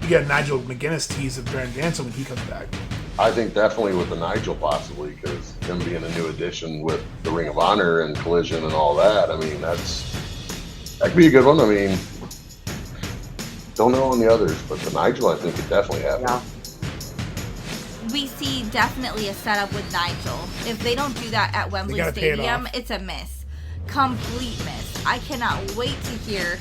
get a Nigel McGuinness tease of Bryan Danielson when he comes back. I think definitely with the Nigel possibly, because him being a new addition with the Ring of Honor and Collision and all that. I mean, that could be a good one. I mean, don't know on the others, but the Nigel I think could definitely happen. Yeah. We see definitely a setup with Nigel. If they don't do that at Wembley Stadium, it's a miss. Complete miss. I cannot wait to hear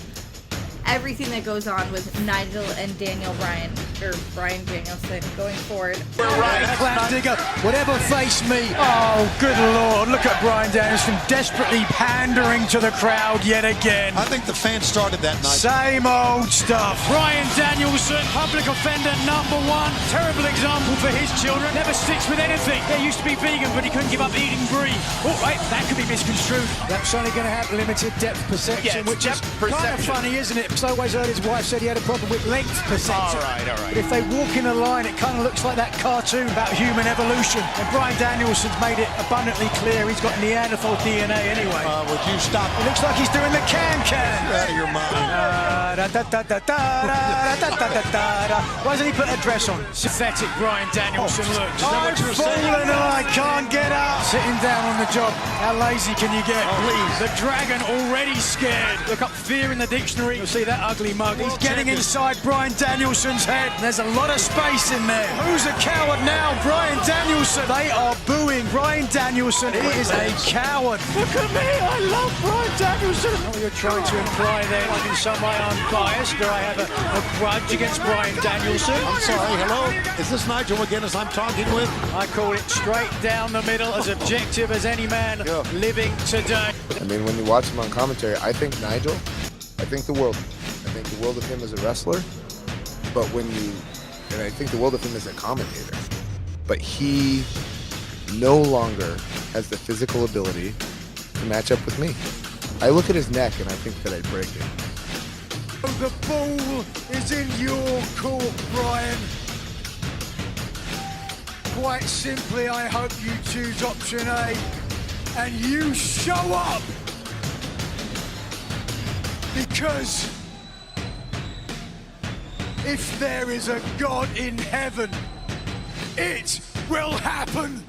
everything that goes on with Nigel and Bryan Danielson going forward. Clam digger, whatever face me. Oh, good Lord. Look at Bryan Danielson desperately pandering to the crowd yet again. I think the fans started that night. Same old stuff. Bryan Danielson, public offender number one. Terrible example for his children. Never sticks with anything. He used to be vegan, but he couldn't give up eating brie. Oh, wait, that could be misconstrued. That's only going to have limited depth perception, which is kind of funny, isn't it? Because I always heard his wife said he had a problem with length perception. All right. But if they walk in a line, it kind of looks like that cartoon about human evolution. And Bryan Danielson's made it abundantly clear he's got Neanderthal DNA anyway. Would you stop? It looks like he's doing the can-can. You're out of your mind. Why doesn't he put a dress on? Pathetic Bryan Danielson looks. I've fallen and I can't get up. Sitting down on the job. How lazy can you get? Please. The dragon already scared. Look up fear in the dictionary. You'll see that ugly mug. He's getting inside Bryan Danielson's head. There's a lot of space in there. Who's a coward now? Bryan Danielson. They are booing Bryan Danielson. He is a coward. Look at me. I love Bryan Danielson. Oh, you're trying to imply then, like in some way I'm biased, or I have a grudge against Bryan Danielson. I'm sorry, hello? Is this Nigel McGuinness I'm talking with? I call it straight down the middle, as objective as any man living today. I mean, when you watch him on commentary, I think Nigel, I think the world of him as a wrestler, and I think the world of him as a commentator, but he no longer has the physical ability to match up with me. I look at his neck and I think that I'd break it. The ball is in your court, Bryan. Quite simply, I hope you choose option A and you show up. Because if there is a God in heaven, it will happen.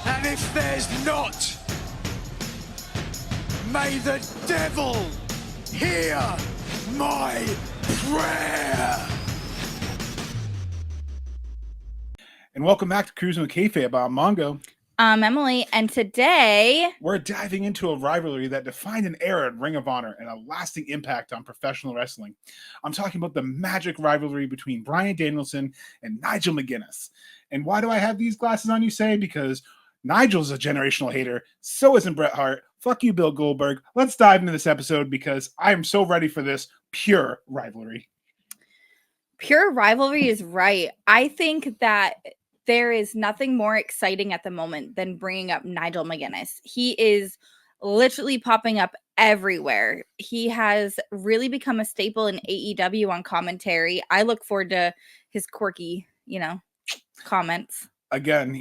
And if there's not, may the devil hear my prayer. And welcome back to Cruising with Kayfabe. I'm Mongo. I'm Emily, and today we're diving into a rivalry that defined an era in Ring of Honor and a lasting impact on professional wrestling. I'm talking about the magic rivalry between Bryan Danielson and Nigel McGuinness. And why do I have these glasses on, you say? Because Nigel's a generational hater. So isn't Bret Hart. Fuck you, Bill Goldberg. Let's dive into this episode because I am so ready for this pure rivalry. pure rivalry is right. I think that there is nothing more exciting at the moment than bringing up Nigel McGuinness. He is literally popping up everywhere. He has really become a staple in AEW on commentary. I look forward to his quirky, comments. Again,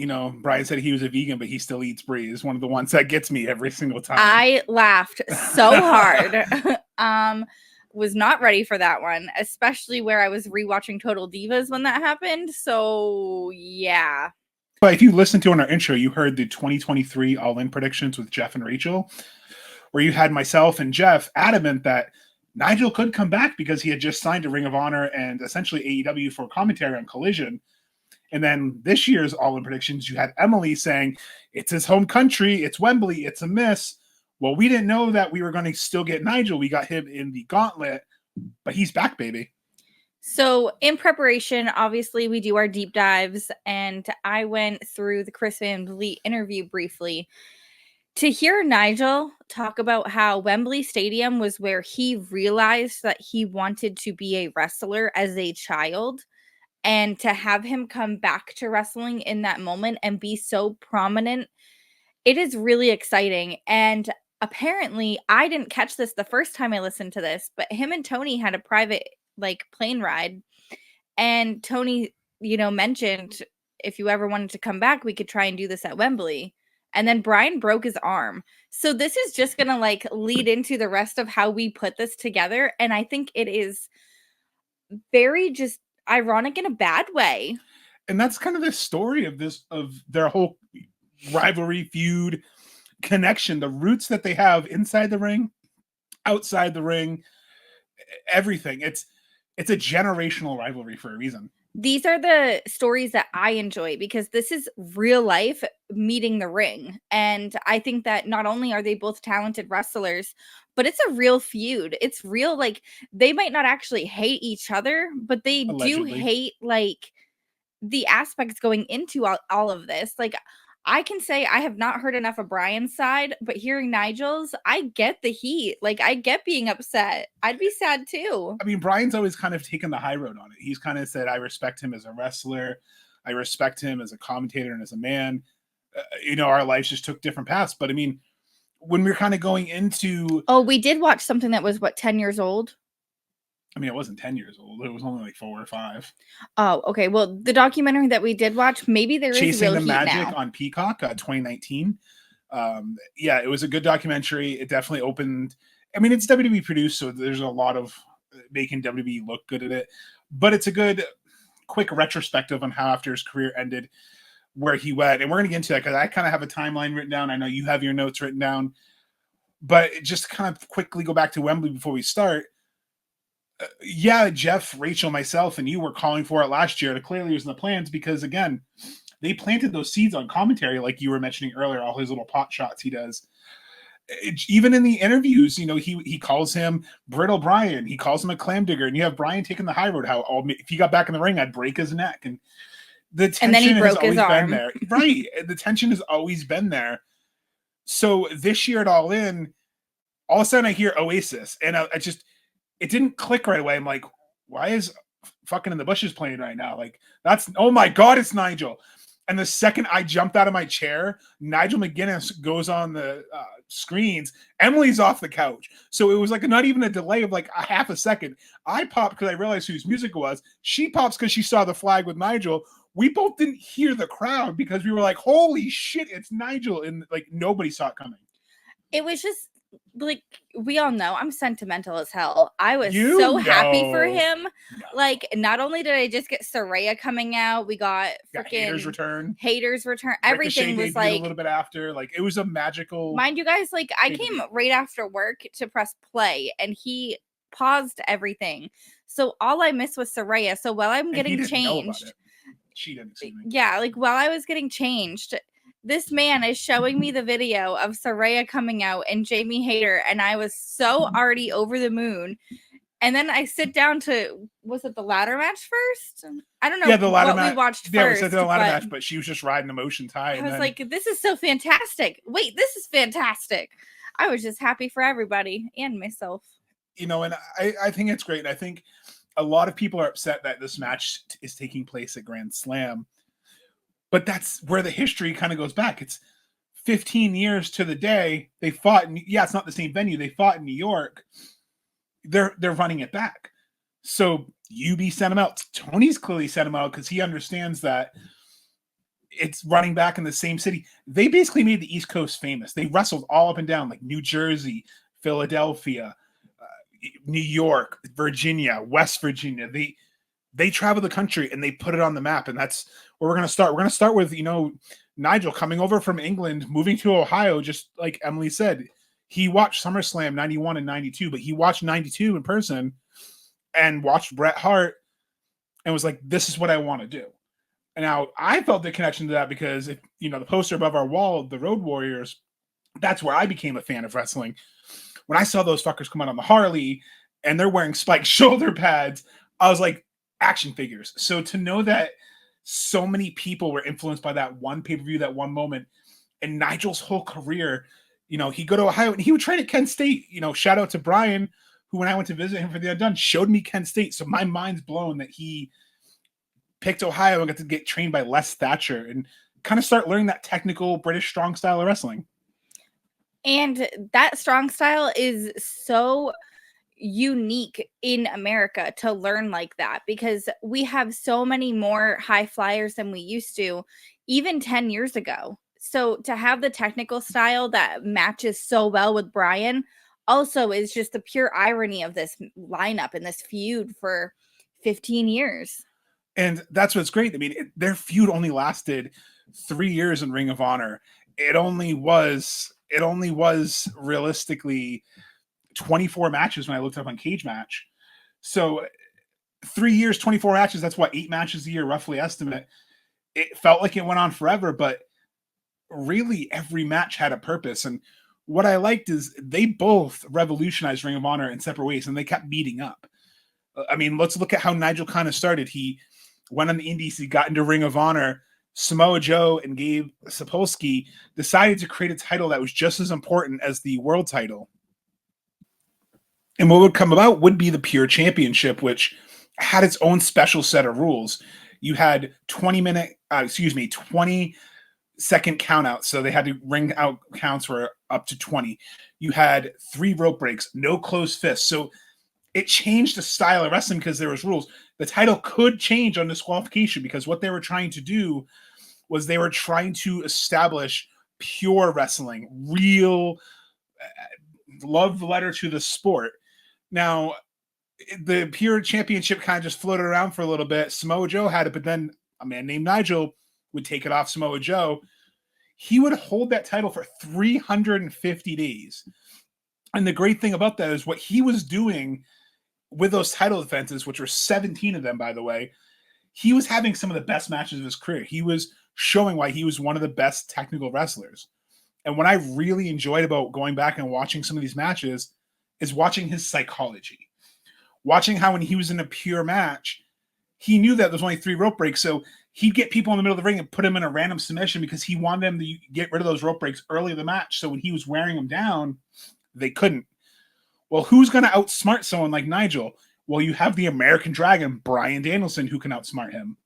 Bryan said he was a vegan, but he still eats brie. Is one of the ones that gets me every single time. I laughed so hard. Was not ready for that one, especially where I was rewatching Total Divas when that happened. So, yeah. But if you listened to on our intro, you heard the 2023 All-In predictions with Jeff and Rachel, where you had myself and Jeff adamant that Nigel could come back because he had just signed to Ring of Honor and essentially AEW for commentary on Collision. And then this year's All-In predictions, you had Emily saying, it's his home country, it's Wembley, it's a miss. Well, we didn't know that we were going to still get Nigel. We got him in the gauntlet, but he's back, baby. So in preparation, obviously, we do our deep dives, and I went through the Chris Van Vliet interview briefly to hear Nigel talk about how Wembley Stadium was where he realized that he wanted to be a wrestler as a child, and to have him come back to wrestling in that moment and be so prominent, it is really exciting. And apparently, I didn't catch this the first time I listened to this, but him and Tony had a private plane ride, and Tony, mentioned if you ever wanted to come back, we could try and do this at Wembley. and then Bryan broke his arm. So this is just going to like lead into the rest of how we put this together. And I think it is very just ironic in a bad way. And that's kind of the story of their whole rivalry, feud, connection, the roots that they have inside the ring, outside the ring, everything. It's a generational rivalry for a reason. These are the stories that I enjoy because this is real life meeting the ring. And I think that not only are they both talented wrestlers, but it's a real feud. It's real, like, they might not actually hate each other, but they Allegedly. do hate, like, the aspects going into all of this. Like, I can say I have not heard enough of Bryan's side, but hearing Nigel's, I get the heat. Like, I get being upset. I'd be sad too. I mean, Bryan's always kind of taken the high road on it. He's kind of said, I respect him as a wrestler. I respect him as a commentator and as a man. Our lives just took different paths. But I mean, when we're kind of going into... Oh, we did watch something that was, 10 years old? I mean, it wasn't 10 years old. It was only like 4 or 5. Oh, okay. Well, the documentary that we did watch, maybe there is Chasing real the heat Magic now. on Peacock, 2019. Yeah, it was a good documentary. It definitely opened... I mean, it's WWE produced, so there's a lot of making WWE look good at it. But it's a good, quick retrospective on how after his career ended, where he went. And we're going to get into that because I kind of have a timeline written down. I know you have your notes written down. But just kind of quickly go back to Wembley before we start. Yeah, Jeff, Rachel, myself, and you were calling for it last year. It clearly was in the plans because, again, they planted those seeds on commentary, like you were mentioning earlier, all his little pot shots he does. Even in the interviews, he calls him Brittle Bryan. He calls him a clam digger. And you have Bryan taking the high road, how if he got back in the ring, I'd break his neck. And the tension has always been there. Right. The tension has always been there. So this year at All In, all of a sudden I hear Oasis. And it didn't click right away. I'm like, why is fucking In the Bushes playing right now? Like, oh my God, it's Nigel. And the second I jumped out of my chair, Nigel McGuinness goes on the screens. Emily's off the couch. So it was like not even a delay of like a half a second. I popped because I realized whose music it was. She pops because she saw the flag with Nigel. We both didn't hear the crowd because we were like, holy shit, it's Nigel. And like nobody saw it coming. It was just like, we all know I'm sentimental as hell. I was so happy for him. No. Like, not only did I just get Saraya coming out, we got freaking Haters Return. Everything was like a little bit after. Like, it was a magical. Mind you guys, like, I came right after work to press play, and he paused everything. So all I missed was Saraya. So while I'm getting changed, she didn't see me. Yeah, like while I was getting changed, this man is showing me the video of Saraya coming out and Jamie Hayter, and I was so already over the moon. And then I sit down to, was it the ladder match first? I don't know. Yeah, the ladder match. We watched first. Yeah, we said the ladder match, but she was just riding emotions high. I was like, this is so fantastic. Wait, this is fantastic. I was just happy for everybody and myself. And I think it's great. And I think a lot of people are upset that this match is taking place at Grand Slam. But that's where the history kind of goes back. It's 15 years to the day they fought. It's not the same venue. They fought in New York. They're running it back. So UB sent him out. Tony's clearly sent him out because he understands that it's running back in the same city. They basically made the East Coast famous. They wrestled all up and down, like New Jersey, Philadelphia, New York, Virginia, West Virginia. They traveled the country and they put it on the map. And that's where we're going to start. We're going to start with, Nigel coming over from England, moving to Ohio, just like Emily said. He watched SummerSlam 91 and 92, but he watched 92 in person and watched Bret Hart and was like, this is what I want to do. And now I felt the connection to that because, the poster above our wall, the Road Warriors, that's where I became a fan of wrestling. When I saw those fuckers come out on the Harley and they're wearing spiked shoulder pads, I was like, action figures. So to know that so many people were influenced by that one pay-per-view, that one moment, and Nigel's whole career, he'd go to Ohio and he would train at Kent State. Shout out to Brian, who when I went to visit him for the Undone, showed me Kent State. So my mind's blown that he picked Ohio and got to get trained by Les Thatcher and kind of start learning that technical British strong style of wrestling. And that strong style is so unique in America to learn like that because we have so many more high flyers than we used to even 10 years ago. So to have the technical style that matches so well with Bryan also is just the pure irony of this lineup and this feud for 15 years. And that's what's great. I mean, their feud only lasted 3 years in Ring of Honor. It only was realistically 24 matches when I looked up on Cage Match. So 3 years, 24 matches, that's what, 8 matches a year, roughly estimate. It felt like it went on forever, but really every match had a purpose. And what I liked is they both revolutionized Ring of Honor in separate ways, and they kept beating up. I mean, let's look at how Nigel kind of started. He went on the indies, he got into Ring of Honor. Samoa Joe and Gabe Sapolsky decided to create a title that was just as important as the world title. And what would come about would be the Pure Championship, which had its own special set of rules. You had 20-second count out. So they had to ring out counts were up to 20. You had 3 rope breaks, no closed fists. So it changed the style of wrestling because there was rules. The title could change on disqualification because what they were trying to do was they were trying to establish pure wrestling, real love letter to the sport. Now, the Pure Championship kind of just floated around for a little bit. Samoa Joe had it, but then a man named Nigel would take it off Samoa Joe. He would hold that title for 350 days. And the great thing about that is what he was doing with those title defenses, which were 17 of them, by the way, he was having some of the best matches of his career. He was showing why he was one of the best technical wrestlers. And what I really enjoyed about going back and watching some of these matches is watching his psychology. Watching how when he was in a pure match, he knew that there's only 3 rope breaks. So he'd get people in the middle of the ring and put them in a random submission because he wanted them to get rid of those rope breaks early in the match. So when he was wearing them down, they couldn't. Well, who's going to outsmart someone like Nigel? Well, you have the American Dragon, Bryan Danielson, who can outsmart him.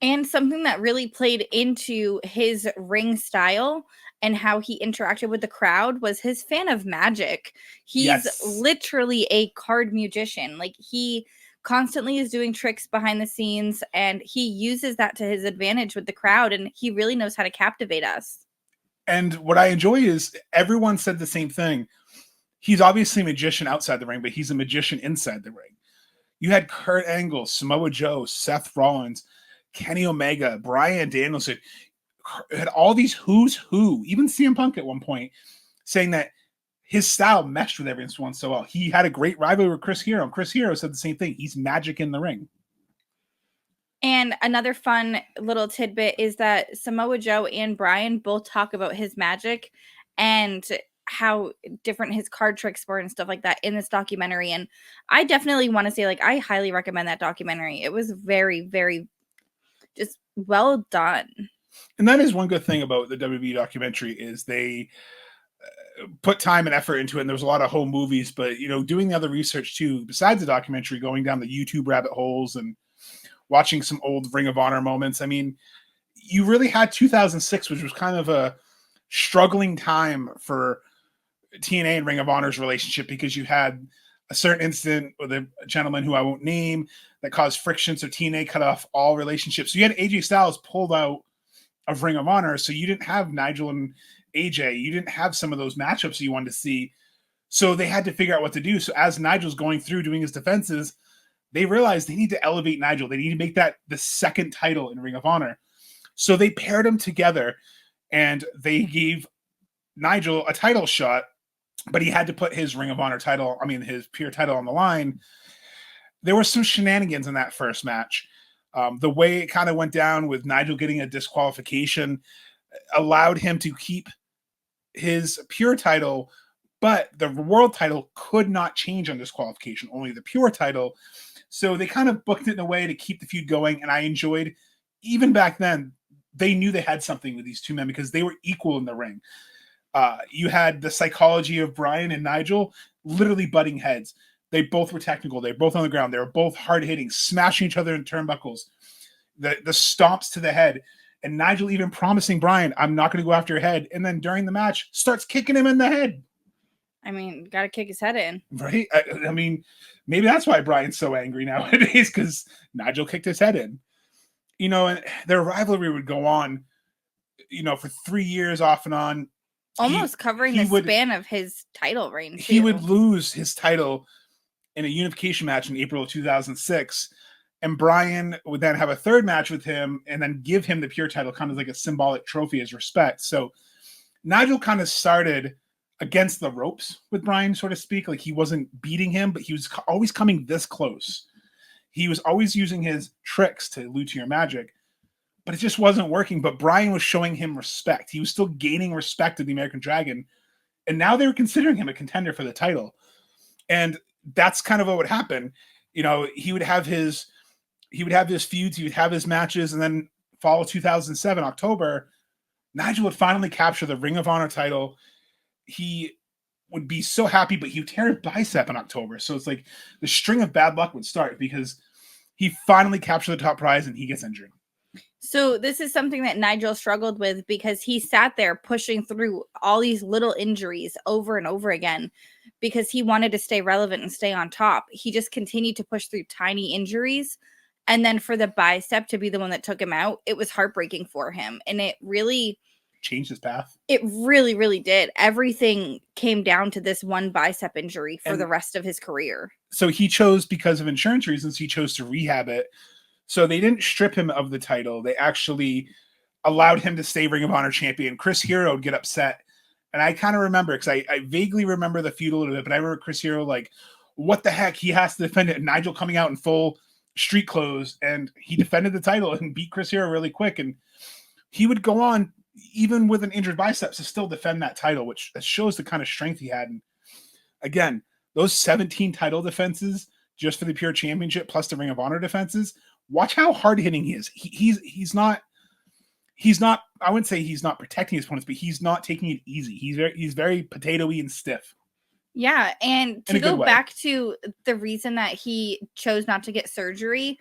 And something that really played into his ring style and how he interacted with the crowd was his fan of magic. He's literally a card magician. Like, he constantly is doing tricks behind the scenes, and he uses that to his advantage with the crowd, and he really knows how to captivate us. And what I enjoy is everyone said the same thing. He's obviously a magician outside the ring, but he's a magician inside the ring. You had Kurt Angle, Samoa Joe, Seth Rollins, Kenny Omega, Bryan Danielson, had all these who's who, even CM Punk at one point, saying that his style meshed with everyone so well. He had a great rivalry with Chris Hero, and Chris Hero said the same thing. He's magic in the ring. And another fun little tidbit is that Samoa Joe and Bryan both talk about his magic and how different his card tricks were and stuff like that in this documentary. And I definitely want to say, like, I highly recommend that documentary. It was very, very just well done. And that is one good thing about the WWE documentary is they put time and effort into it. And there was a lot of home movies, but, you know, doing the other research too, besides the documentary, going down the YouTube rabbit holes and watching some old Ring of Honor moments. I mean, you really had 2006, which was kind of a struggling time for TNA and Ring of Honor's relationship because you had a certain incident with a gentleman who I won't name that caused friction. So TNA cut off all relationships. So you had AJ Styles pulled out of Ring of Honor. So you didn't have Nigel and AJ. You didn't have some of those matchups you wanted to see. So they had to figure out what to do. So as Nigel's going through doing his defenses, they realized they need to elevate Nigel. They need to make that the second title in Ring of Honor. So they paired them together and they gave Nigel a title shot, but he had to put his Ring of Honor title, his pure title on the line. There were some shenanigans in that first match. The way it kind of went down with Nigel getting a disqualification allowed him to keep his pure title, but the world title could not change on disqualification, only the pure title. So they kind of booked it in a way to keep the feud going. And I enjoyed, even back then, they knew they had something with these two men because they were equal in the ring. You had the psychology of Bryan and Nigel literally butting heads. They both were technical. They were both on the ground. They were both hard hitting, smashing each other in turnbuckles, the stomps to the head. And Nigel even promising Bryan, I'm not going to go after your head. And then during the match, starts kicking him in the head. I mean, got to kick his head in. Right? I mean, maybe that's why Bryan's so angry nowadays, because Nigel kicked his head in. You know, and their rivalry would go on for 3 years off and on. Almost covering he the would- span of his title reign. He too. would lose his title in a unification match in April of 2006. And Bryan would then have a third match with him and then give him the pure title, kind of like a symbolic trophy as respect. So Nigel kind of started against the ropes with Bryan, so to speak. Like, he wasn't beating him, but he was always coming this close. He was always using his tricks to allude to your magic, but it just wasn't working. But Bryan was showing him respect. He was still gaining respect of the American Dragon. And now they were considering him a contender for the title. And that's kind of what would happen. He would have his feuds, he would have his matches, and then fall of 2007, October, Nigel would finally capture the Ring of Honor title. He would be so happy, but he would tear his bicep in October. So it's like the string of bad luck would start because he finally captured the top prize and he gets injured. So this is something that Nigel struggled with because he sat there pushing through all these little injuries over and over again because he wanted to stay relevant and stay on top. He just continued to push through tiny injuries. And then for the bicep to be the one that took him out, it was heartbreaking for him. And it really changed his path. It really, really did. Everything came down to this one bicep injury for the rest of his career. So he chose, because of insurance reasons, he chose to rehab it. So they didn't strip him of the title. They actually allowed him to stay Ring of Honor champion. Chris Hero would get upset. And I kind of remember, because I vaguely remember the feud a little bit, but I remember Chris Hero like, what the heck? He has to defend it. And Nigel coming out in full street clothes, and he defended the title and beat Chris Hero really quick. And he would go on, even with an injured biceps, to still defend that title, which shows the kind of strength he had. And again, those 17 title defenses just for the pure championship plus the Ring of Honor defenses, watch how hard hitting he is. He's not, I wouldn't say he's not protecting his opponents, but he's not taking it easy. He's very potato-y and stiff. Yeah, and to go back to the reason that he chose not to get surgery,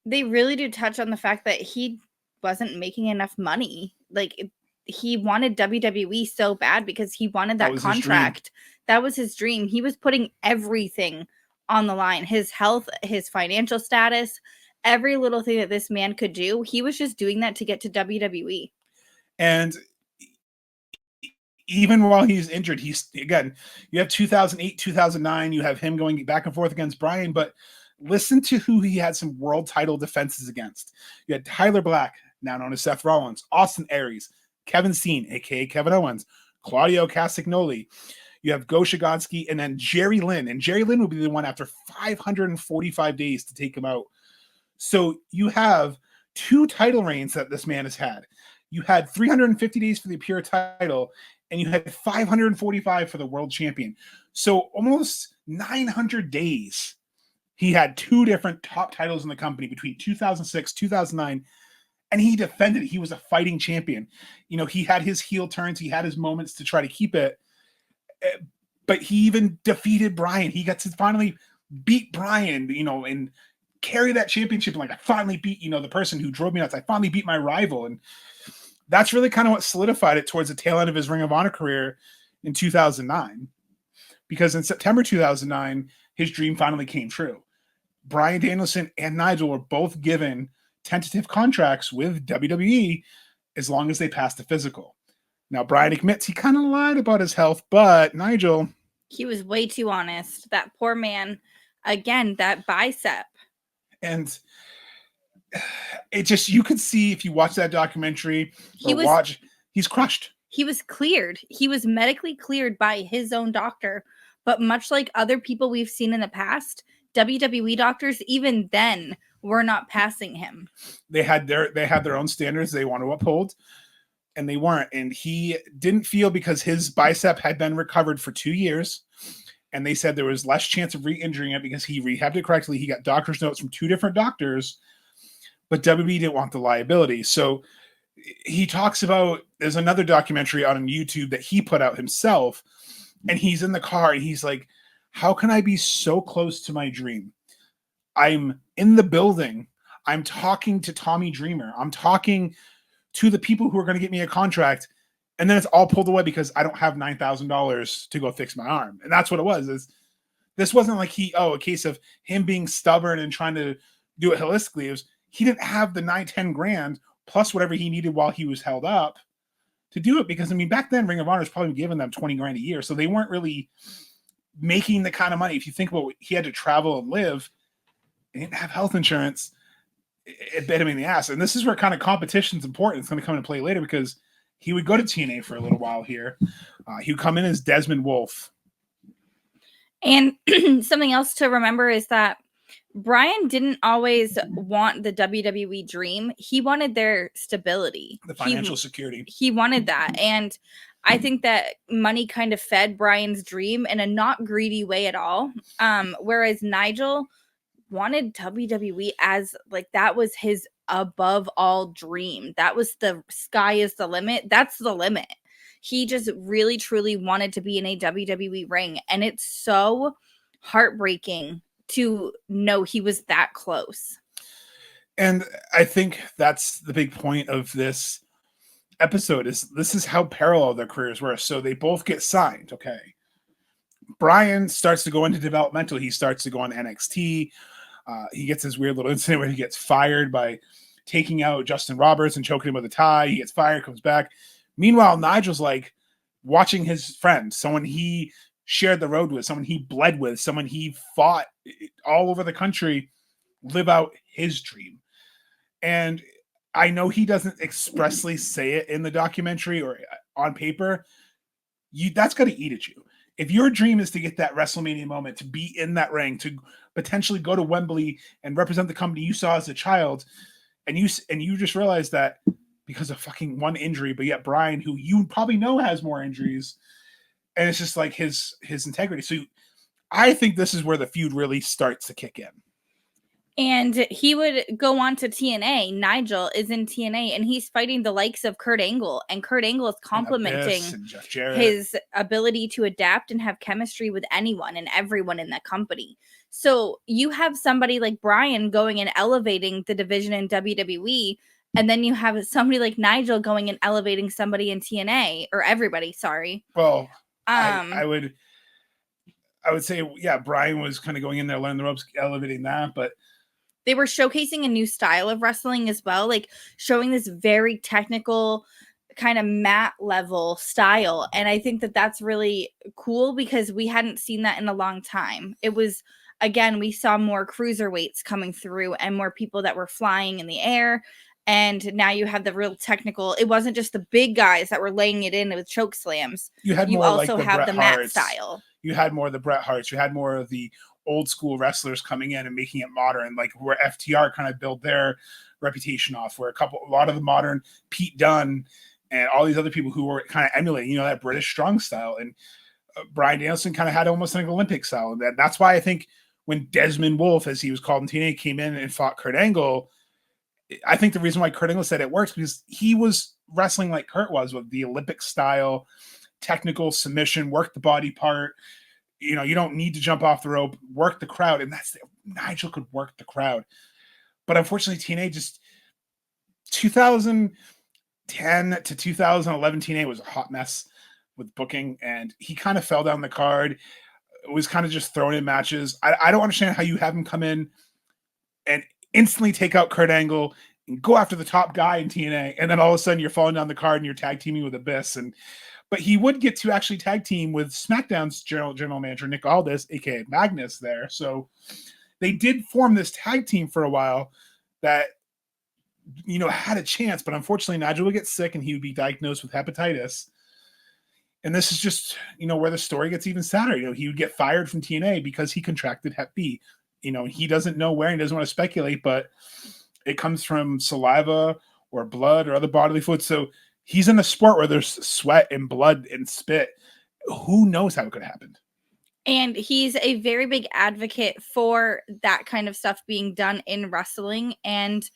they really do touch on the fact that he wasn't making enough money. Like, he wanted WWE so bad because he wanted that contract. That was his dream. He was putting everything on the line. His health, his financial status, every little thing that this man could do, he was just doing that to get to WWE. And even while he's injured, you have 2008, 2009, you have him going back and forth against Bryan, but listen to who he had some world title defenses against. You had Tyler Black, now known as Seth Rollins, Austin Aries, Kevin Steen, aka Kevin Owens, Claudio Castagnoli. You have Go Shigansky, and then Jerry Lynn. And Jerry Lynn would be the one after 545 days to take him out. So you have 2 title reigns that this man has had. You had 350 days for the pure title, and you had 545 for the world champion. So almost 900 days. He had 2 different top titles in the company between 2006, 2009, and he defended it. He was a fighting champion. He had his heel turns. He had his moments to try to keep it. But he even defeated Bryan. He got to finally beat Bryan, and carry that championship. Like, I finally beat, the person who drove me nuts. I finally beat my rival. And that's really kind of what solidified it towards the tail end of his Ring of Honor career in 2009. Because in September 2009, his dream finally came true. Bryan Danielson and Nigel were both given tentative contracts with WWE as long as they passed the physical. Now, Bryan admits he kind of lied about his health, but Nigel... he was way too honest. That poor man, again, that bicep. And it just, you could see if you watch that documentary he's crushed. He was cleared. He was medically cleared by his own doctor. But much like other people we've seen in the past, WWE doctors, even then, were not passing him. They had their own standards they want to uphold, and they weren't. And he didn't feel, because his bicep had been recovered for 2 years, and they said there was less chance of re-injuring it because he rehabbed it correctly. He got doctor's notes from 2 different doctors, but WWE didn't want the liability. So he talks about, there's another documentary on YouTube that he put out himself, and he's in the car and he's like, how can I be so close to my dream? I'm in the building. I'm talking to Tommy Dreamer. I'm talking to the people who are going to get me a contract. And then it's all pulled away because I don't have $9,000 to go fix my arm. And that's what it was. This wasn't like a case of him being stubborn and trying to do it holistically. It was, he didn't have the 9-10 grand plus whatever he needed while he was held up to do it. Because I mean, back then Ring of Honor was probably giving them 20 grand a year. So they weren't really making the kind of money. If you think about he had to travel and live, he didn't have health insurance. It bit him in the ass. And this is where kind of competition is important. It's going to come into play later because he would go to TNA for a little while here. He would come in as Desmond Wolfe. And something else to remember is that Bryan didn't always want the WWE dream. He wanted their stability. The financial security. He wanted that. And I think that money kind of fed Bryan's dream in a not greedy way at all. Whereas Nigel wanted WWE as like that was his above all dream. That was the sky is the limit. That's the limit. He just really truly wanted to be in a WWE ring, and it's so heartbreaking to know he was that close. And I think that's the big point of this episode is this is how parallel their careers were. So they both get signed. Okay. Bryan starts to go into developmental. He starts to go on NXT. He gets this weird little incident where he gets fired by taking out Justin Roberts and choking him with a tie. He gets fired, comes back. Meanwhile, Nigel's like watching his friend, someone he shared the road with, someone he bled with, someone he fought all over the country, live out his dream. And I know he doesn't expressly say it in the documentary or on paper. That's got to eat at you. If your dream is to get that WrestleMania moment, to be in that ring, to potentially go to Wembley and represent the company you saw as a child, and you just realize that because of fucking one injury, but yet Bryan, who you probably know has more injuries, and it's just like his integrity. So I think this is where the feud really starts to kick in. And he would go on to TNA. Nigel is in TNA, and he's fighting the likes of Kurt Angle. And Kurt Angle is complimenting his ability to adapt and have chemistry with anyone and everyone in that company. So you have somebody like Bryan going and elevating the division in WWE, and then you have somebody like Nigel going and elevating somebody in TNA, or everybody, sorry. Well, I would say, yeah, Bryan was kind of going in there, learning the ropes, elevating that, but they were showcasing a new style of wrestling as well, like showing this very technical kind of mat level style. And I think that that's really cool because we hadn't seen that in a long time. It was, again, we saw more cruiserweights coming through and more people that were flying in the air. And now you have the real technical. It wasn't just the big guys that were laying it in with choke slams. You also like have the mat Harts. style. You had more of the Bret Harts. You had more of the old school wrestlers coming in and making it modern, like where FTR kind of built their reputation off, where a lot of the modern Pete Dunne and all these other people who were kind of emulating, that British strong style. And Bryan Danielson kind of had almost like an Olympic style. And that's why I think when Desmond Wolfe, as he was called in TNA, came in and fought Kurt Angle, I think the reason why Kurt Angle said it works because he was wrestling like Kurt was, with the Olympic style, technical submission, work the body part. You don't need to jump off the rope, work the crowd. And Nigel could work the crowd. But unfortunately, TNA just 2010 to 2011 TNA was a hot mess with booking. And he kind of fell down the card. It was kind of just thrown in matches. I don't understand how you have him come in and instantly take out Kurt Angle and go after the top guy in TNA. And then all of a sudden you're falling down the card and you're tag teaming with Abyss. But he would get to actually tag team with SmackDown's general manager, Nick Aldis, a.k.a. Magnus there. So they did form this tag team for a while that, had a chance. But unfortunately, Nigel would get sick and he would be diagnosed with hepatitis. And this is just, where the story gets even sadder. He would get fired from TNA because he contracted Hep B. He doesn't know where, he doesn't want to speculate, but it comes from saliva or blood or other bodily fluids. So he's in a sport where there's sweat and blood and spit. Who knows how it could have happened? And he's a very big advocate for that kind of stuff being done in wrestling. And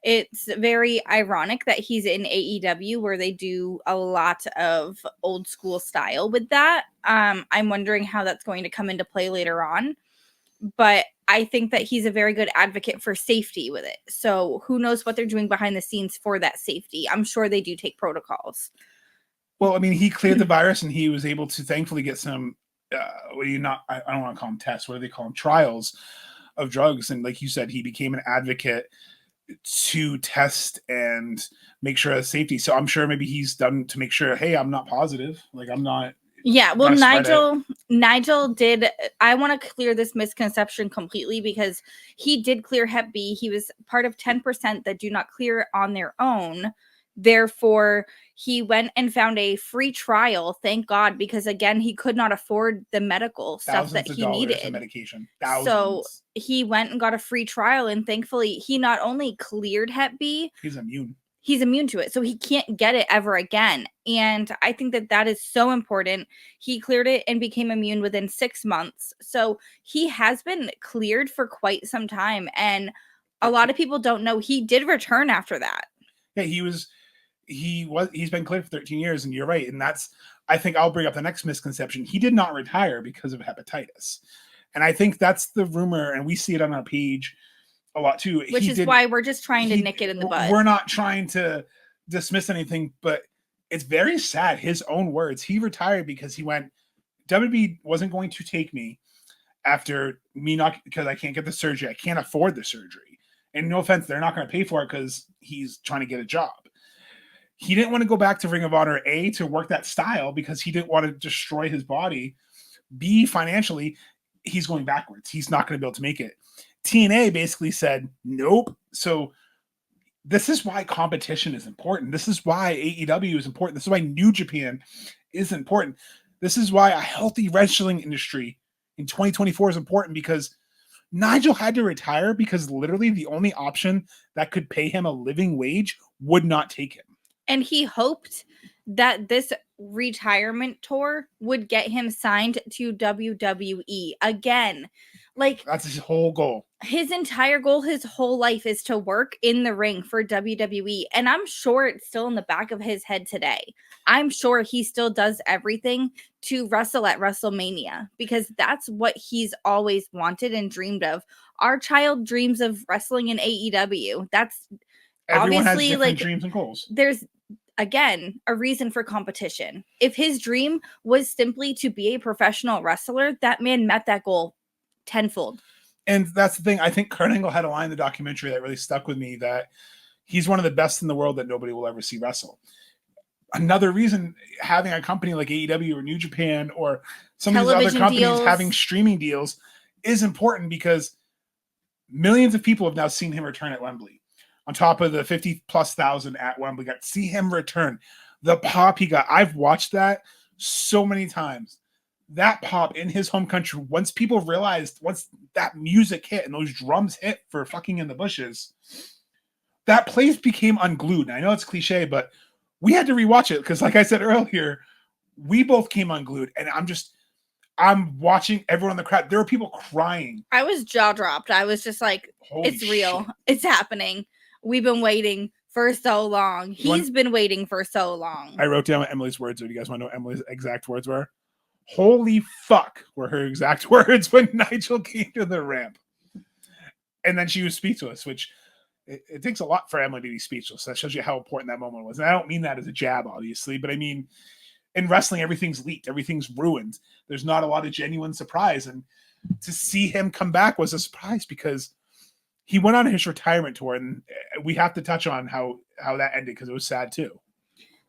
it's very ironic that he's in AEW where they do a lot of old school style with that. I'm wondering how that's going to come into play later on. But I think that he's a very good advocate for safety with it. So who knows what they're doing behind the scenes for that safety. I'm sure they do take protocols. Well, I mean, he cleared the virus and he was able to thankfully get some, I don't want to call them tests. What do they call them? Trials of drugs. And like you said, he became an advocate to test and make sure of safety. So I'm sure maybe he's done to make sure, hey, I'm not positive. Like I'm not. Yeah, well, Nigel did. I want to clear this misconception completely because he did clear Hep B. He was part of 10% that do not clear on their own. Therefore, he went and found a free trial. Thank God, because again, he could not afford the medical stuff that he needed. Medication. So he went and got a free trial, and thankfully, he not only cleared Hep B, he's immune. He's immune to it, so he can't get it ever again. And I think that that is so important. He cleared it and became immune within 6 months. So he has been cleared for quite some time. And a lot of people don't know he did return after that. Yeah, he's been cleared for 13 years, and you're right. And I think I'll bring up the next misconception. He did not retire because of hepatitis. And I think that's the rumor, and we see it on our page a lot too. Which is why we're just trying to nick it in the bud. We're not trying to dismiss anything, but it's very sad. His own words. He retired because he went, WB wasn't going to take me after me not, because I can't get the surgery. I can't afford the surgery. And no offense, they're not going to pay for it because he's trying to get a job. He didn't want to go back to Ring of Honor, A, to work that style because he didn't want to destroy his body. B, financially, he's going backwards. He's not going to be able to make it. TNA basically said, nope. So this is why competition is important. This is why AEW is important. This is why New Japan is important. This is why a healthy wrestling industry in 2024 is important, because Nigel had to retire because literally the only option that could pay him a living wage would not take him. And he hoped that this retirement tour would get him signed to WWE again. Like, that's his whole goal. His entire goal, his whole life, is to work in the ring for WWE. And I'm sure it's still in the back of his head today. I'm sure he still does everything to wrestle at WrestleMania because that's what he's always wanted and dreamed of. Our child dreams of wrestling in AEW. That's everyone obviously has like dreams and goals. There's again a reason for competition. If his dream was simply to be a professional wrestler, that man met that goal tenfold. And that's the thing. I think Kurt Angle had a line in the documentary that really stuck with me, that he's one of the best in the world that nobody will ever see wrestle. Another reason having a company like AEW or New Japan or some of these other companies having streaming deals is important, because millions of people have now seen him return at Wembley. On top of the 50,000+ at Wembley, got to see him return. The pop he got, I've watched that so many times. That pop in his home country, once people realized, once that music hit and those drums hit for Fucking in the Bushes, that place became unglued. And I know it's cliche, but we had to rewatch it because, like I said earlier, we both came unglued. And I'm watching everyone in the crowd. There were people crying. I was jaw dropped. I was just like, holy it's real. Shit. It's happening. We've been waiting for so long. He's been waiting for so long. I wrote down Emily's words. Do you guys want to know what Emily's exact words were? Holy fuck were her exact words when Nigel came to the ramp. And then she was speechless, which it takes a lot for Emily to be speechless. That shows you how important that moment was. And I don't mean that as a jab, obviously, but I mean, in wrestling, everything's leaked. Everything's ruined. There's not a lot of genuine surprise. And to see him come back was a surprise, because he went on his retirement tour, and we have to touch on how that ended, because it was sad too.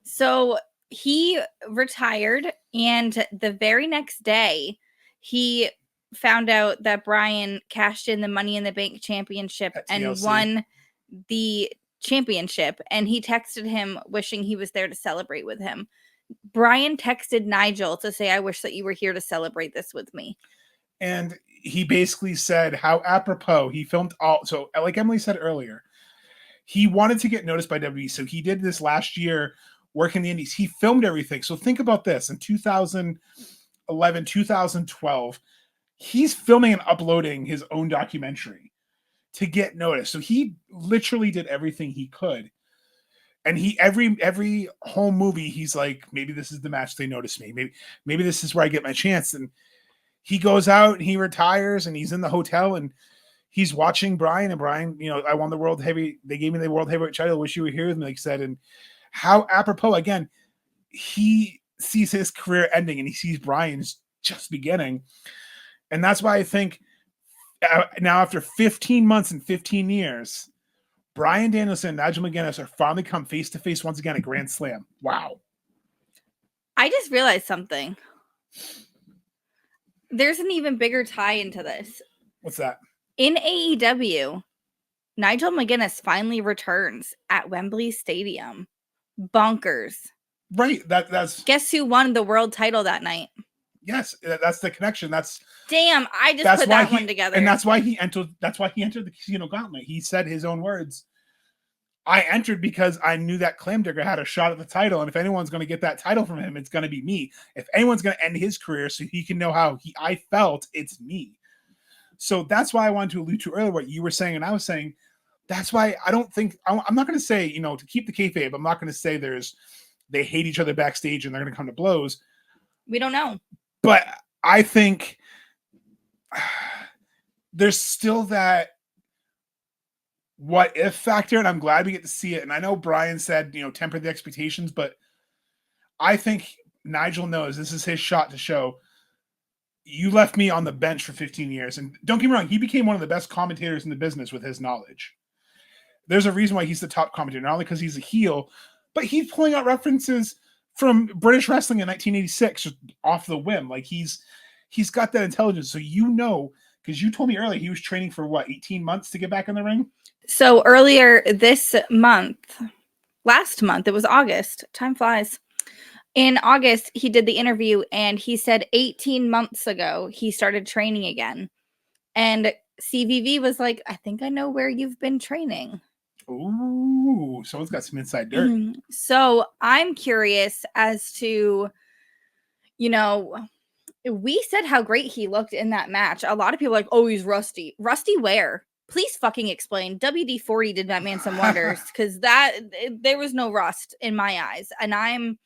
So he retired, and the very next day, he found out that Bryan cashed in the Money in the Bank championship and won the championship. And he texted him wishing he was there to celebrate with him. Bryan texted Nigel to say, I wish that you were here to celebrate this with me. And he basically said how apropos he filmed all. So like Emily said earlier, he wanted to get noticed by WWE. So he did this last year, working in the indies. He filmed everything. So think about this. In 2011, 2012, he's filming and uploading his own documentary to get noticed. So he literally did everything he could. And he every home movie, he's like, maybe this is the match they notice me. Maybe this is where I get my chance. And he goes out and he retires, and he's in the hotel and he's watching Bryan. And Bryan, I won the world heavy. They gave me the world heavyweight title. Wish you were here with me, like said. And how apropos, again, he sees his career ending and he sees Bryan's just beginning. And that's why I think now, after 15 months and 15 years, Bryan Danielson and Nigel McGuinness are finally come face to face once again at Grand Slam. Wow. I just realized something. There's an even bigger tie into this. What's that? In AEW, Nigel McGuinness finally returns at Wembley Stadium. Bonkers. Right. That's Guess who won the world title that night? yes. That's the connection. Damn, I just put that one together. And that's why he entered the Casino Gauntlet. He said his own words. I entered because I knew that Clamdigger had a shot at the title, and if anyone's going to get that title from him, it's going to be me. If anyone's going to end his career so he can know how I felt, it's me. So that's why I wanted to allude to earlier what you were saying and I was saying. That's why I don't think I'm not going to say, to keep the kayfabe, I'm not going to say they hate each other backstage and they're going to come to blows. We don't know. But I think there's still that what if factor, and I'm glad we get to see it. And I know Bryan said, temper the expectations, but I think Nigel knows this is his shot to show you left me on the bench for 15 years. And don't get me wrong, he became one of the best commentators in the business with his knowledge. There's a reason why he's the top commentator, not only because he's a heel, but he's pulling out references from British wrestling in 1986 off the whim. Like he's got that intelligence. So because you told me earlier he was training for 18 months to get back in the ring? So earlier this month, last month, it was August. Time flies. In August, he did the interview and he said 18 months ago he started training again. And CVV was like, I think I know where you've been training. Ooh, someone's got some inside dirt. Mm-hmm. So I'm curious as to, we said how great he looked in that match. A lot of people are like, oh, he's rusty. Rusty where? Please fucking explain. WD-40 did that man some wonders because there was no rust in my eyes. And I'm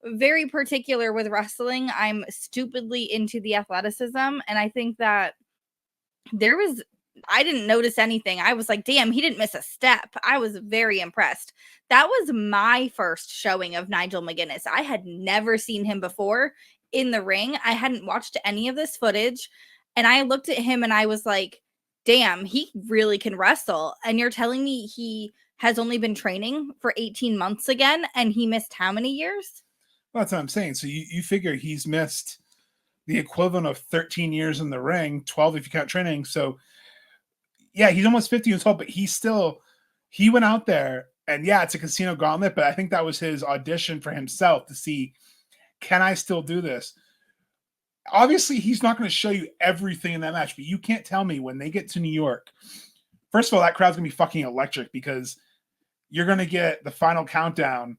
very particular with wrestling. I'm stupidly into the athleticism. And I think that I didn't notice anything. I was like, damn, he didn't miss a step. I was very impressed. That was my first showing of Nigel McGuinness. I had never seen him before in the ring. I hadn't watched any of this footage. And I looked at him and I was like, damn, he really can wrestle. And you're telling me he has only been training for 18 months again and he missed how many years? Well, that's what I'm saying. So you figure he's missed the equivalent of 13 years in the ring, 12 if you count training. So yeah, he's almost 50 years old, but he went out there and yeah, it's a Casino Gauntlet, but I think that was his audition for himself to see, can I still do this? Obviously, he's not going to show you everything in that match, but you can't tell me when they get to New York. First of all, that crowd's going to be fucking electric because you're going to get the Final Countdown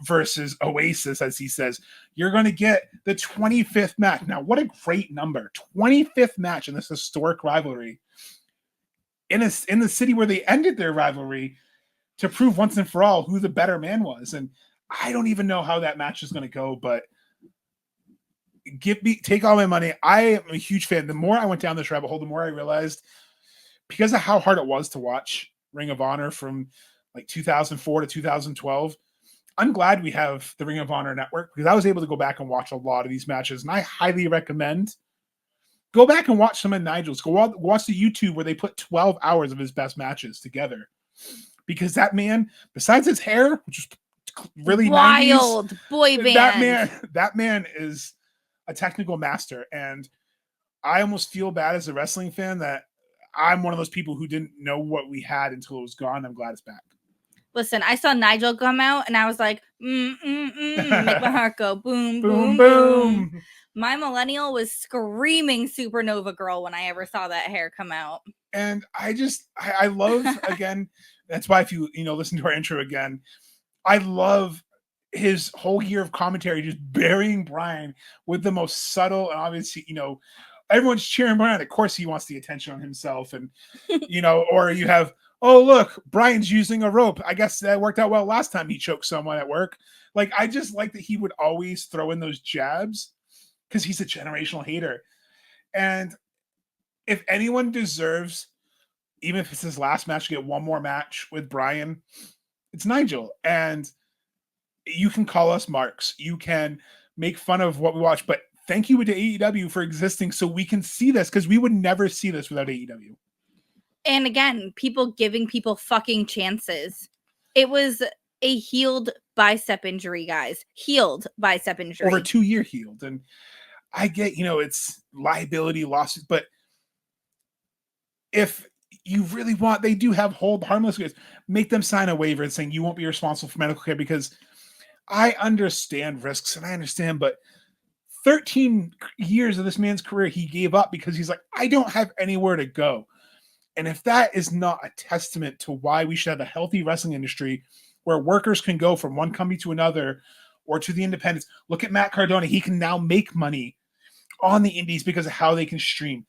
versus Oasis, as he says. You're going to get the 25th match. Now, what a great number. 25th match in this historic rivalry. In the city where they ended their rivalry to prove once and for all who the better man was. And I don't even know how that match is going to go, but take all my money. I am a huge fan. The more I went down this rabbit hole, the more I realized, because of how hard it was to watch Ring of Honor from like 2004 to 2012, I'm glad we have the Ring of Honor network because I was able to go back and watch a lot of these matches. And I highly recommend go back and watch some of Nigel's. Go watch the YouTube where they put 12 hours of his best matches together. Because that man, besides his hair, which is really wild 90s, boy band. That man is a technical master. And I almost feel bad as a wrestling fan that I'm one of those people who didn't know what we had until it was gone. I'm glad it's back. Listen, I saw Nigel come out and I was like, make my heart go boom, boom, boom. My millennial was screaming Supernova Girl when I ever saw that hair come out. And I love, again, that's why if you listen to our intro again, I love his whole year of commentary, just burying Bryan with the most subtle and obviously, everyone's cheering Bryan. Of course, he wants the attention on himself. And, or you have, oh, look, Bryan's using a rope. I guess that worked out well last time he choked someone at work. Like, I just like that he would always throw in those jabs because he's a generational hater. And if anyone deserves, even if it's his last match, to get one more match with Bryan, it's Nigel. And you can call us marks. You can make fun of what we watch, but thank you to AEW for existing so we can see this because we would never see this without AEW. And again, people giving people fucking chances. It was a healed bicep injury, guys. Healed bicep injury. Over 2 year healed. And I get, it's liability lawsuits, but if you really want, they do have hold harmless guys. Make them sign a waiver saying you won't be responsible for medical care, because I understand risks and I understand, but 13 years of this man's career, he gave up because he's like, I don't have anywhere to go. And if that is not a testament to why we should have a healthy wrestling industry where workers can go from one company to another or to the independents. Look at Matt Cardona. He can now make money on the indies because of how they can stream.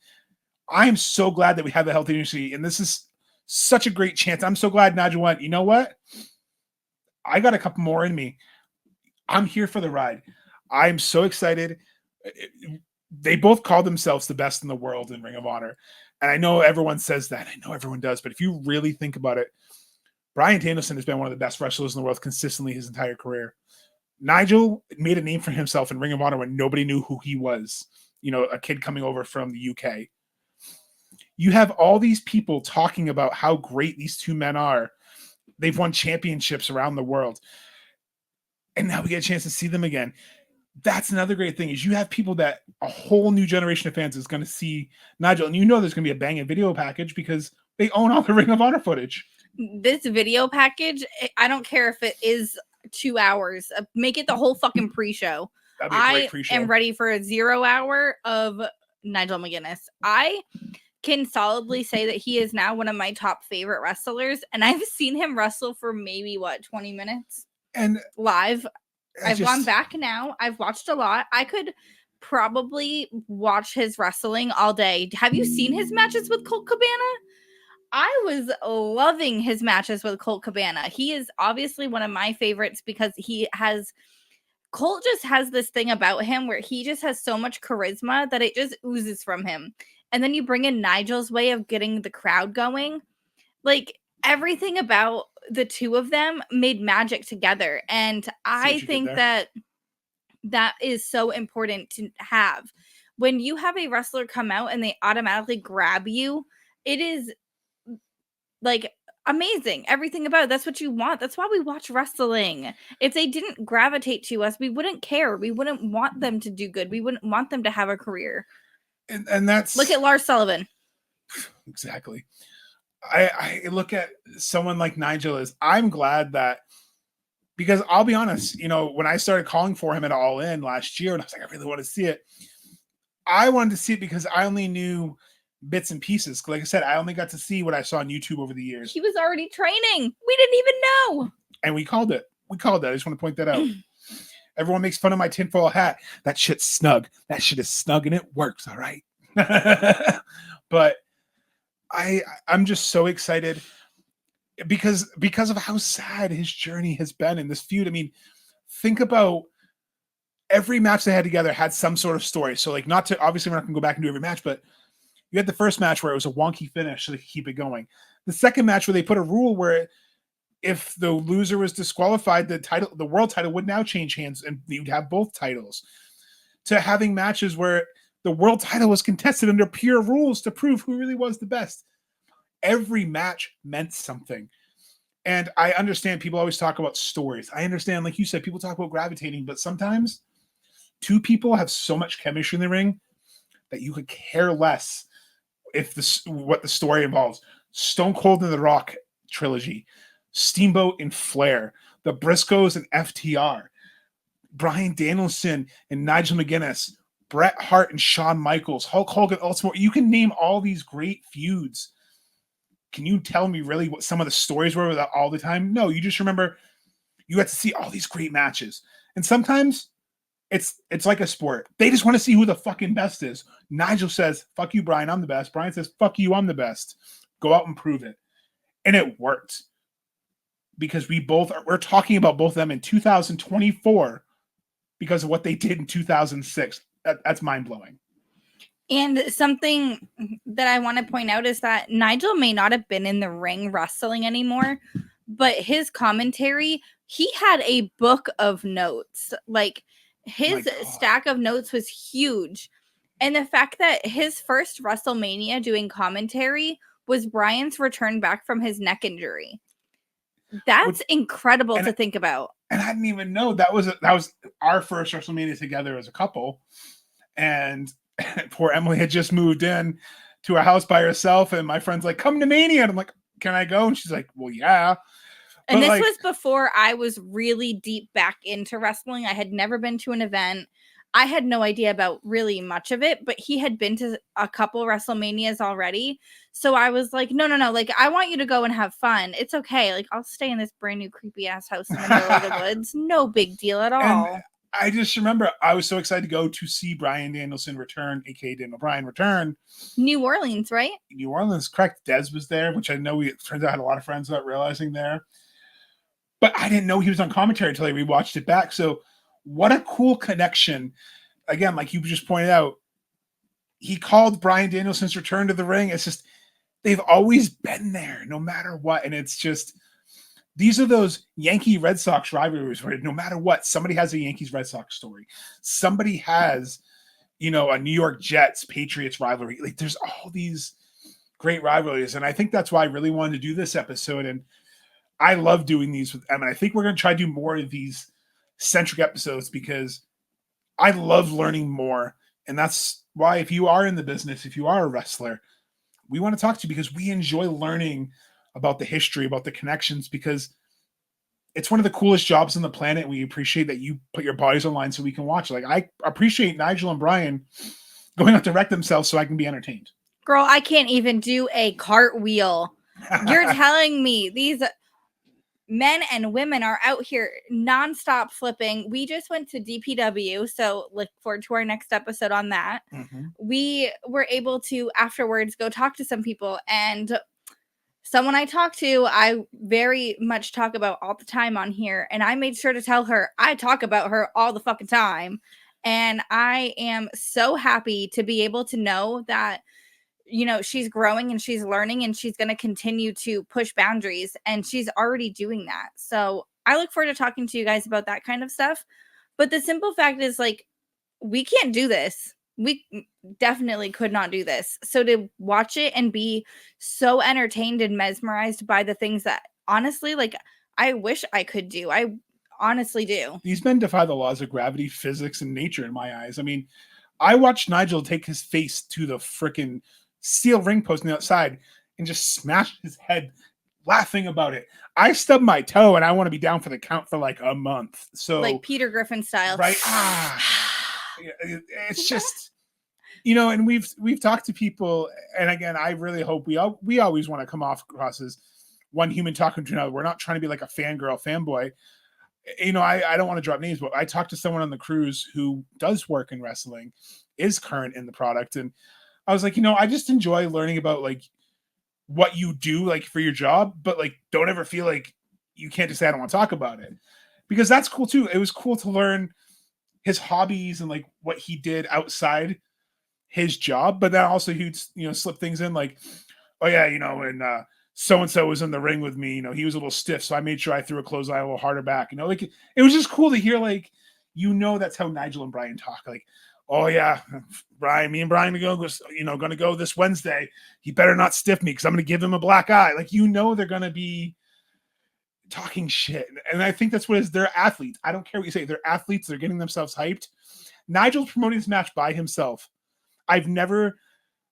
I am so glad that we have a healthy industry, and this is such a great chance. I'm so glad Nigel went, you know what? I got a couple more in me. I'm here for the ride. I'm so excited. They both call themselves the best in the world in Ring of Honor. And I know everyone says that. I know everyone does. But if you really think about it, Bryan Danielson has been one of the best wrestlers in the world consistently his entire career. Nigel made a name for himself in Ring of Honor when nobody knew who he was. A kid coming over from the UK. You have all these people talking about how great these two men are. They've won championships around the world. And now we get a chance to see them again. That's another great thing, is you have people that a whole new generation of fans is going to see Nigel. And there's going to be a banging video package because they own all the Ring of Honor footage. This video package, I don't care if it is 2 hours. Make it the whole fucking pre-show. That'd be a great pre-show. I am ready for a 0 hour of Nigel McGuinness. I can solidly say that he is now one of my top favorite wrestlers, and I've seen him wrestle for maybe 20 minutes and live. I've gone back now. I've watched a lot. I could probably watch his wrestling all day. Have you seen his matches with Colt Cabana? I was loving his matches with Colt Cabana. He is obviously one of my favorites because Colt just has this thing about him where he just has so much charisma that it just oozes from him. And then you bring in Nigel's way of getting the crowd going. Like, everything about the two of them made magic together. And I think that is so important to have. When you have a wrestler come out and they automatically grab you, it is like amazing. Everything about it. That's what you want. That's why we watch wrestling. If they didn't gravitate to us, we wouldn't care. We wouldn't want them to do good. We wouldn't want them to have a career. And that's... Look at Lars Sullivan. Exactly. I look at someone like Nigel as I'm glad that, because I'll be honest, when I started calling for him at All In last year, and I was like, I really want to see it. I wanted to see it because I only knew bits and pieces. Like I said, I only got to see what I saw on YouTube over the years. He was already training. We didn't even know. And we called it. I just want to point that out. Everyone makes fun of my tinfoil hat. That shit's snug. That shit is snug and it works. All right. But I'm just so excited because of how sad his journey has been in this feud. I mean, think about every match they had together had some sort of story. So obviously we're not gonna go back and do every match, but you had the first match where it was a wonky finish so they could keep it going. The second match where they put a rule where if the loser was disqualified, the world title would now change hands and you'd have both titles. To having matches where the world title was contested under pure rules to prove who really was the best. Every match meant something. And I understand people always talk about stories. I understand, like you said, people talk about gravitating, but sometimes two people have so much chemistry in the ring that you could care less what the story involves. Stone Cold and The Rock trilogy, Steamboat and Flair, the Briscoes and FTR, Bryan Danielson and Nigel McGuinness, Bret Hart and Shawn Michaels, Hulk Hogan, Ultimate. You can name all these great feuds. Can you tell me really what some of the stories were without all the time? No, you just remember you got to see all these great matches. And sometimes it's like a sport. They just want to see who the fucking best is. Nigel says, fuck you, Bryan, I'm the best. Bryan says, fuck you, I'm the best. Go out and prove it. And it worked. Because we're talking about both of them in 2024 because of what they did in 2006. That's mind-blowing. And something that I want to point out is that Nigel may not have been in the ring wrestling anymore, but his commentary, he had a book of notes. Like, his stack of notes was huge. And the fact that his first WrestleMania doing commentary was Bryan's return back from his neck injury. That's incredible to think about. And I didn't even know that was our first WrestleMania together as a couple. And poor Emily had just moved in to our house by herself, and my friend's like, "Come to Mania," and I'm like, "Can I go?" And she's like, "Well, yeah." And this was before I was really deep back into wrestling. I had never been to an event. I had no idea about really much of it, but he had been to a couple WrestleManias already. So I was like, no. Like, I want you to go and have fun. It's okay. Like, I'll stay in this brand new creepy ass house in the middle of the woods. No big deal at all. And I just remember I was so excited to go to see Bryan Danielson return, aka Daniel Bryan return. New Orleans, right? New Orleans, correct. Dez was there, which I know turns out I had a lot of friends without realizing there. But I didn't know he was on commentary until I rewatched it back. So what a cool connection. Again, like you just pointed out, he called Bryan Danielson's return to the ring. It's just, they've always been there no matter what. And it's just, these are those Yankee Red Sox rivalries where no matter what, somebody has a Yankees Red Sox story. Somebody has, a New York Jets Patriots rivalry. Like, there's all these great rivalries. And I think that's why I really wanted to do this episode. And I love doing these with Emma. I think we're going to try to do more of these centric episodes because I love learning more. And that's why, if you are in the business, if you are a wrestler, we want to talk to you because we enjoy learning about the history, about the connections, because it's one of the coolest jobs on the planet. We appreciate that you put your bodies online so we can watch. Like, I appreciate Nigel and Bryan going out to wreck themselves so I can be entertained. Girl, I can't even do a cartwheel. You're telling me these men and women are out here nonstop flipping. We just went to DPW, so look forward to our next episode on that. Mm-hmm. We were able to afterwards go talk to some people, and someone I talked to, I very much talk about all the time on here, and I made sure to tell her I talk about her all the fucking time. And I am so happy to be able to know that she's growing and she's learning and she's going to continue to push boundaries, and she's already doing that. So I look forward to talking to you guys about that kind of stuff. But the simple fact is, like, we can't do this. We definitely could not do this. So to watch it and be so entertained and mesmerized by the things that, honestly, like, I wish I could do. I honestly do. These men defy the laws of gravity, physics, and nature in my eyes. I mean, I watched Nigel take his face to the freaking steel ring post on the outside and just smash his head laughing about it. I stubbed my toe and I want to be down for the count for like a month. So, like Peter Griffin style, right? It's just, and we've talked to people, and again, I really hope we always want to come across as one human talking to another. We're not trying to be like a fangirl, fanboy. I don't want to drop names, but I talked to someone on the cruise who does work in wrestling, is current in the product, and I was like, I just enjoy learning about like what you do like for your job, but like don't ever feel like you can't just say I don't want to talk about it, because that's cool too. It was cool to learn his hobbies and like what he did outside his job, but then also he'd slip things in like, oh yeah, and so and so was in the ring with me. He was a little stiff, so I made sure I threw a clothesline a little harder back. Like it was just cool to hear like that's how Nigel and Bryan talk. Like, oh yeah, Bryan, me and Bryan are gonna go this Wednesday. He better not stiff me because I'm gonna give him a black eye. Like, they're gonna be talking shit. And I think that's what it is. They're athletes. I don't care what you say. They're athletes. They're getting themselves hyped. Nigel's promoting this match by himself. I've never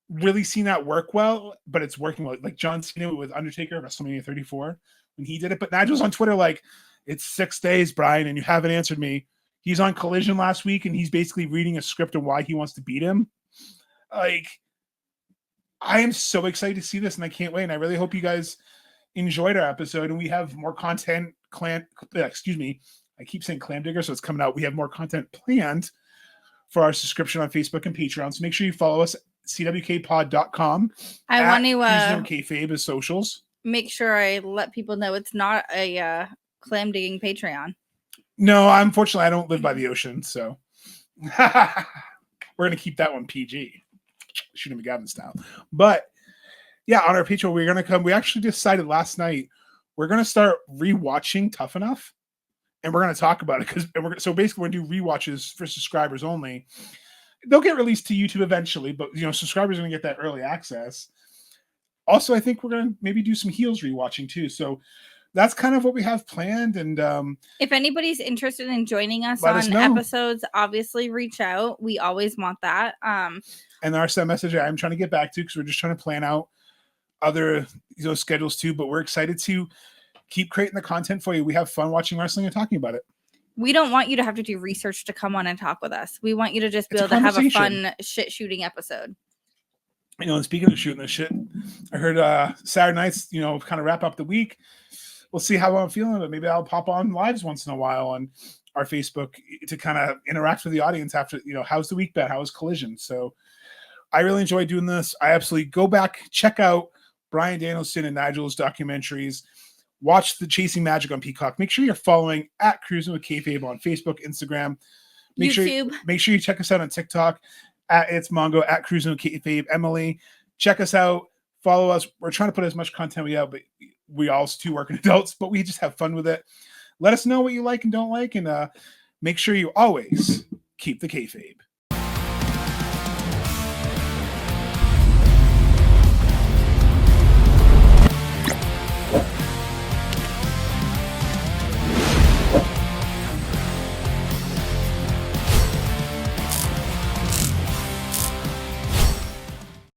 really seen that work well, but it's working well. Like John Cena with Undertaker at WrestleMania 34 when he did it. But Nigel's on Twitter like, it's 6 days, Bryan, and you haven't answered me. He's on Collision last week, and he's basically reading a script of why he wants to beat him. Like, I am so excited to see this, and I can't wait. And I really hope you guys enjoyed our episode, and we have more content. I keep saying Clam Digger, so it's coming out. We have more content planned for our subscription on Facebook and Patreon. So make sure you follow us, cwkpod.com. I want to username kayfabe as socials. Make sure I let people know it's not a clam digging Patreon. No, unfortunately, I don't live by the ocean, so we're going to keep that one PG. Shooting McGavin style. But yeah, on our Patreon, we're going to come. We actually decided last night we're going to start rewatching Tough Enough, and we're going to talk about it. So basically, we're going to do rewatches for subscribers only. They'll get released to YouTube eventually, but subscribers are going to get that early access. also, I think we're going to maybe do some heels rewatching too. So that's kind of what we have planned. And if anybody's interested in joining us let us on know. episodes, obviously reach out. We always want that. And our send message I'm trying to get back to, because we're just trying to plan out other schedules too. But we're excited to keep creating the content for you. We have fun watching wrestling and talking about it. We don't want you to have to do research to come on and talk with us. We want you to just be able to have a fun shit shooting episode. And speaking of shooting the shit, I heard Saturday nights, kind of wrap up the week. We'll see how I'm feeling, but maybe I'll pop on lives once in a while on our Facebook to kind of interact with the audience after, how's the week been? How was Collision? So I really enjoy doing this. I absolutely go back, check out Bryan Danielson and Nigel's documentaries. Watch the Chasing Magic on Peacock. Make sure you're following at Cruising with Kayfabe on Facebook, Instagram. YouTube. Make sure you check us out on TikTok at It's Mongo, at Cruising with Kayfabe. Emily, check us out. Follow us. We're trying to put as much content we have, but we all two working adults, but we just have fun with it. Let us know what you like and don't like, and make sure you always keep the kayfabe.